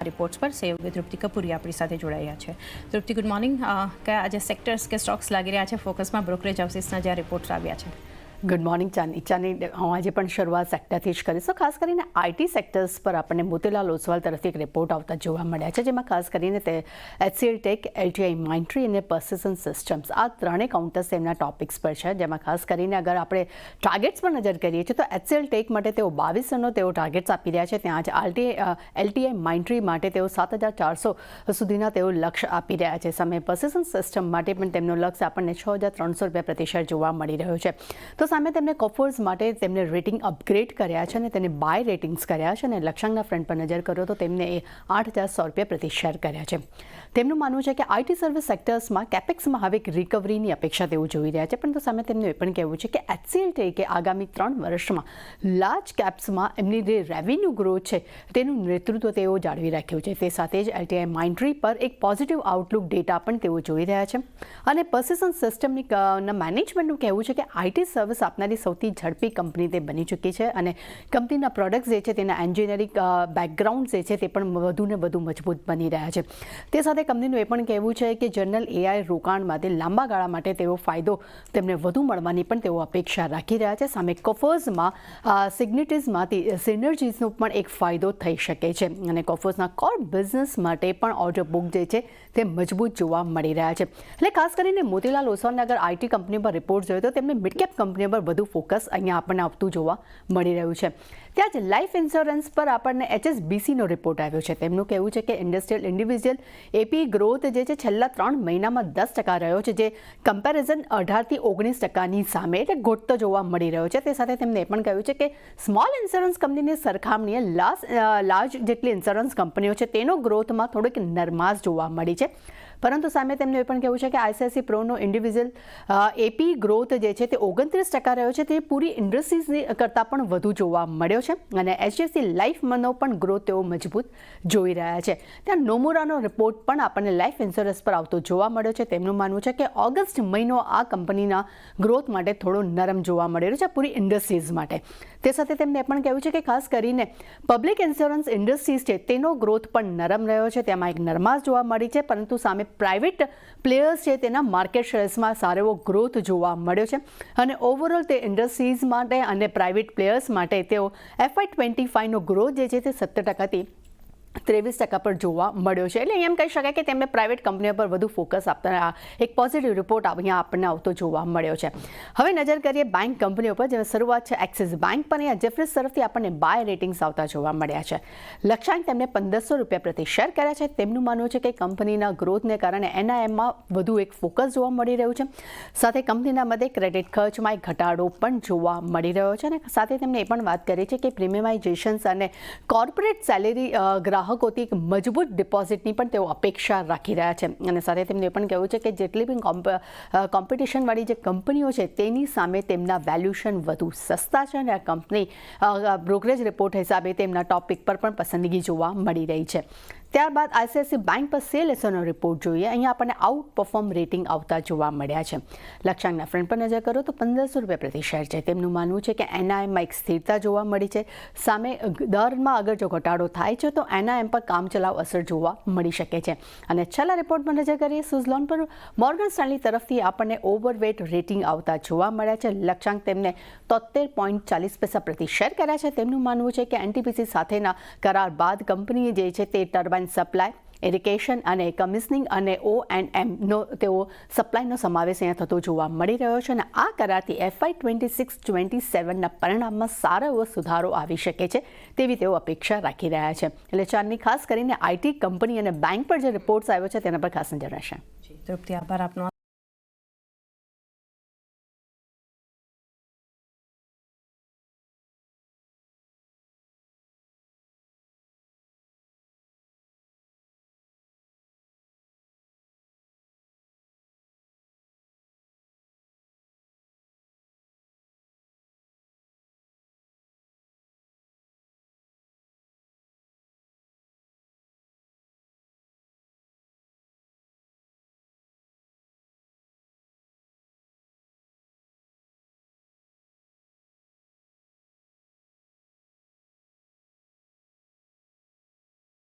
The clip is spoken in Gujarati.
રિપોર્ટ્સ પર સહયોગી તૃપ્તિ કપૂરી આપણી સાથે જોડાયા છે। તૃપ્તિ, ગુડ મોર્નિંગ। કયા આજે સેક્ટર્સ કે સ્ટોક્સ લાગી રહ્યા છે ફોકસમાં? બ્રોકરેજ હાઉસીસના જે રિપોર્ટ્સ આવ્યા છે। ગુડ મોર્નિંગ ચાની હું આજે પણ શરૂઆત સેક્ટરથી જ કરીશું। ખાસ કરીને આઈટી સેક્ટર્સ પર આપણને મોતીલાલ ઓસવાલ તરફથી એક રિપોર્ટ આવતા જોવા મળ્યા છે, જેમાં ખાસ કરીને તે HCL ટેક, LTI માઇન્ડટ્રી અને પર્સિસ્ટન્ટ સિસ્ટમ્સ આ ત્રણેય કાઉન્ટર્સ તેમના ટોપિક્સ પર છે, જેમાં ખાસ કરીને અગર આપણે ટાર્ગેટ્સ પર નજર કરીએ છીએ તો HCL ટેક માટે તેઓ 2200નો તેઓ ટાર્ગેટ્સ આપી રહ્યા છે। ત્યાં જ LTI માઇન્ડટ્રી માટે તેઓ 7400 સુધીના તેઓ લક્ષ્ય આપી રહ્યા છે। સામે પર્સિસ્ટન્ટ સિસ્ટમ માટે પણ તેમનો લક્ષ્ય આપણને 6300 રૂપિયા પ્રતિ શેર જોવા મળી રહ્યો છે। તો સામે તેમને કોફર્સ માટે તેમને રેટિંગ અપગ્રેડ કર્યા છે અને તેને બાય રેટિંગ્સ કર્યા છે, અને લક્ષ્યાંકના ફ્રન્ટ પર નજર કરો તો તેમને એ 8100 રૂપિયા પ્રતિ શેર કર્યા છે। તેમનું માનવું છે કે આઈટી સર્વિસ સેક્ટર્સમાં કેપેક્સમાં હવે એક રિકવરીની અપેક્ષા તેઓ જોઈ રહ્યા છે, પરંતુ સામે તેમનું એ પણ કહેવું છે કે HCL ટેકે આગામી 3 વર્ષમાં લાર્જ કેપ્સમાં એમની જે રેવન્યુ ગ્રોથ છે તેનું નેતૃત્વ તેઓ જાળવી રાખ્યું છે। તે સાથે જ LTI માઇન્ડટ્રી પર એક પોઝિટિવ આઉટલુક ડેટા પણ તેઓ જોઈ રહ્યા છે, અને પર્સિસ્ટન્ટ સિસ્ટમની મેનેજમેન્ટનું કહેવું છે કે આઈટી સર્વિસ આપનારી સૌથી ઝડપી કંપની તે બની ચૂકી છે, અને કંપનીના પ્રોડક્ટ્સ જે છે તેના એન્જિનિયરિંગ બેકગ્રાઉન્ડ જે છે તે પણ વધુને વધુ મજબૂત બની રહ્યા છે। તે સાથે કંપનીનું એ પણ કહેવું છે કે જનરલ AI રોકાણ માટે લાંબા ગાળા માટે તેઓ ફાયદો તેમને વધુ મળવાની પણ તેઓ અપેક્ષા રાખી રહ્યા છે। સામે કોફર્સમાં સિગ્નિટીઝમાંથી સિનર્જીસનો પણ એક ફાયદો થઈ શકે છે, અને કોફર્સના કોર બિઝનેસ માટે પણ ઓર્ડર બુક જે છે તે મજબૂત જોવા મળી રહ્યા છે। એટલે ખાસ કરીને મોતીલાલ ઓસવાલને અગર આઈટી કંપની પર રિપોર્ટ જોઈએ તો તેમને મિડકેપ કંપની પર વધુ ફોકસ અહીંયા આપણને આપતું જોવા મળી રહ્યું છે। ત્યાં જ લાઈફ ઇન્સ્યોરન્સ પર આપણને HSBCનો રિપોર્ટ આવ્યો છે। તેમનું કહેવું છે કે ઇન્ડિવિજ્યુઅલ એપી ગ્રોથ જે છે છેલ્લા 3 મહિનામાં 10% રહ્યો છે, જે કમ્પેરિઝન 18 થી 19%ની સામે એટલે ઘટતો જોવા મળી રહ્યો છે। તે સાથે તેમણે એ પણ કહ્યું છે કે સ્મોલ ઇન્સ્યોરન્સ કંપનીની સરખામણીએ લાર્જ જેટલી ઇન્સ્યોરન્સ કંપનીઓ છે તેનો ગ્રોથમાં થોડીક નરમાશ જોવા મળી છે, પરંતુ સામે તેમનું એ પણ કહેવું છે કે ICICI પ્રોનો ઇન્ડિવિજ્યુઅલ એપી ગ્રોથ જે છે તે 29% રહ્યો છે, તે પૂરી ઇન્ડસ્ટ્રીઝની કરતાં પણ વધુ જોવા મળ્યો છે, અને HDFC લાઈફનો પણ ગ્રોથ તેઓ મજબૂત જોઈ રહ્યા છે। ત્યાં નોમુરાનો રિપોર્ટ પણ આપણને લાઈફ ઇન્સ્યોરન્સ પર આવતો જોવા મળ્યો છે। તેમનું માનવું છે કે ઓગસ્ટ મહિનો આ કંપનીના ગ્રોથ માટે થોડો નરમ જોવા મળી રહ્યો છે પૂરી ઇન્ડસ્ટ્રીઝ માટે। તે સાથે તેમને એ પણ કહેવું છે કે ખાસ કરીને પબ્લિક ઇન્સ્યોરન્સ ઇન્ડસ્ટ્રીઝ છે તેનો ગ્રોથ પણ નરમ રહ્યો છે, તેમાં એક નરમાશ જોવા મળી છે, પરંતુ સામે પ્રાઇવેટ પ્લેયર્સ છે તેના માર્કેટ શેર્સમાં સારો એવો ગ્રોથ જોવા મળ્યો છે, અને ઓવરઓલ તે ઇન્ડસ્ટ્રીઝ માટે અને પ્રાઇવેટ પ્લેયર્સ માટે તેઓ FY25નો ગ્રોથ જે છે તે 17%થી 23% પર જોવા મળ્યો છે। એટલે એમ કહી શકાય કે તેમને પ્રાઇવેટ કંપનીઓ પર વધુ ફોકસ આપતા એક પોઝિટિવ રિપોર્ટ અહીંયા આપણને આવતો જોવા મળ્યો છે। હવે નજર કરીએ બેંક કંપનીઓ પર, જેમાં શરૂઆત છે એક્સિસ બેંક પર। અહીંયા જેફરીઝ તરફથી આપણને બાય રેટિંગ્સ આવતા જોવા મળ્યા છે। લક્ષ્યાંક તેમને 1500 રૂપિયા પ્રતિ શેર કર્યા છે। તેમનું માનવું છે કે કંપનીના ગ્રોથને કારણે NIMમાં વધુ એક ફોકસ જોવા મળી રહ્યું છે, સાથે કંપનીના મધ્યે ક્રેડિટ ખર્ચમાં એક ઘટાડો પણ જોવા મળી રહ્યો છે, અને સાથે તેમણે એ પણ વાત કરી છે કે પ્રીમિયમાઇઝેશન્સ અને કોર્પોરેટ સેલેરી ગ્રાહકોથી એક મજબૂત ડિપોઝિટની પણ તેઓ અપેક્ષા રાખી રહ્યા છે, અને સાથે તેમને એ પણ કહેવું છે કે જેટલી પણ કોમ્પિટિશનવાળી જે કંપનીઓ છે તેની સામે તેમના વેલ્યુએશન વધુ સસ્તા છે, અને આ કંપની બ્રોકરેજ રિપોર્ટ હિસાબે તેમના ટોપિક પર પણ પસંદગી જોવા મળી રહી છે। ત્યારબાદ ICICI બેંક પર CLSAનો રિપોર્ટ જોઈએ। અહીંયા આપણને આઉટ પરફોર્મ રેટિંગ આવતા જોવા મળ્યા છે। લક્ષ્યાંકના ફ્રન્ટ પર નજર કરો તો 1500 રૂપિયા પ્રતિ શેર છે। તેમનું માનવું છે કે NIMમાં એક સ્થિરતા જોવા મળી છે, સામે દરમાં અગર જો ઘટાડો થાય છે તો NIM પર કામચલાઉ અસર જોવા મળી શકે છે। અને છેલ્લા રિપોર્ટ પર નજર કરીએ સુઝલોન પર, મોર્ગન સ્ટેનલી તરફથી આપણને ઓવરવેટ રેટિંગ આવતા જોવા મળ્યા છે। લક્ષ્યાંક તેમને 73.40 પ્રતિ શેર કર્યા છે। તેમનું માનવું છે કે NTPC સાથેના કરાર બાદ કંપની જે છે તે ટર્બાઇન સપ્લાય, ઇરિગેશન અને કમિશનિંગ અને O&Mનો તેઓ સપ્લાયનો સમાવેશ અહીંયા થતો જોવા મળી રહ્યો છે, અને આ કરારથી FY26-27ના પરિણામમાં સારો એવો સુધારો આવી શકે છે તેવી તેઓ અપેક્ષા રાખી રહ્યા છે। એટલે ચારની ખાસ કરીને આઈટી કંપની અને બેંક પર જે રિપોર્ટ્સ આવ્યો છે તેના પર ખાસ નજર રહેશે। તૃપ્તિ, આભાર આપનો।